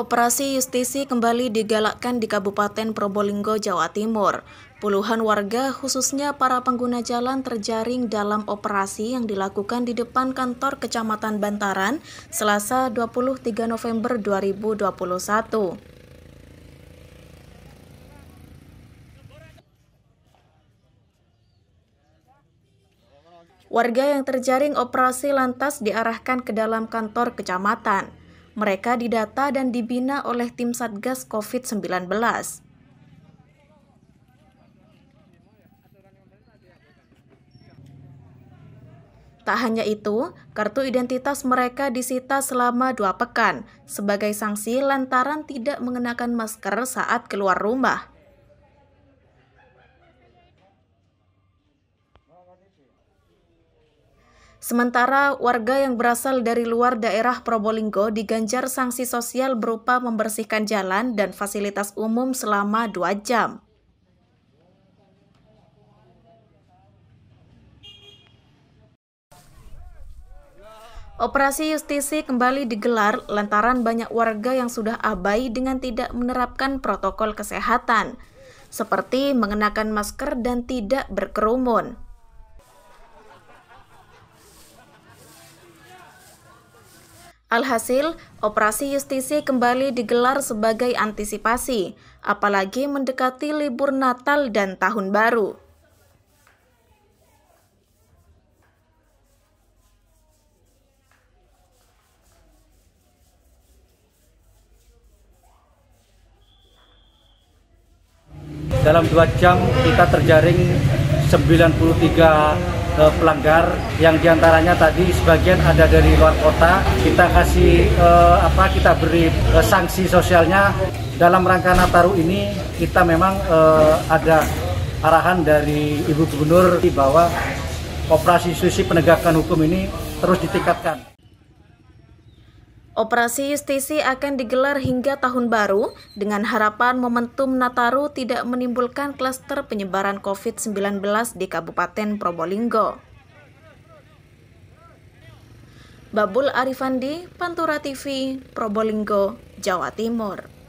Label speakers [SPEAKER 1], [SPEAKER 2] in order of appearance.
[SPEAKER 1] Operasi justisi kembali digalakkan di Kabupaten Probolinggo, Jawa Timur. Puluhan warga, khususnya para pengguna jalan, terjaring dalam operasi yang dilakukan di depan kantor Kecamatan Bantaran, Selasa 23 November 2021. Warga yang terjaring operasi lantas diarahkan ke dalam kantor kecamatan. Mereka didata dan dibina oleh tim Satgas COVID-19. Tak hanya itu, kartu identitas mereka disita selama 2 pekan sebagai sanksi lantaran tidak mengenakan masker saat keluar rumah. Sementara warga yang berasal dari luar daerah Probolinggo diganjar sanksi sosial berupa membersihkan jalan dan fasilitas umum selama 2 jam. Operasi justisi kembali digelar lantaran banyak warga yang sudah abai dengan tidak menerapkan protokol kesehatan, seperti mengenakan masker dan tidak berkerumun. Alhasil, operasi justisi kembali digelar sebagai antisipasi, apalagi mendekati libur Natal dan Tahun Baru.
[SPEAKER 2] Dalam 2 jam kita terjaring 93 pelanggar, yang diantaranya tadi sebagian ada dari luar kota. Kita kasih kita beri sanksi sosialnya. Dalam rangka Nataru ini kita memang ada arahan dari Ibu Gubernur bahwa operasi justisi penegakan hukum ini terus ditingkatkan.
[SPEAKER 1] Operasi justisi akan digelar hingga Tahun Baru dengan harapan momentum Nataru tidak menimbulkan klaster penyebaran COVID-19 di Kabupaten Probolinggo. Babul Arifandi, Pantura TV, Probolinggo, Jawa Timur.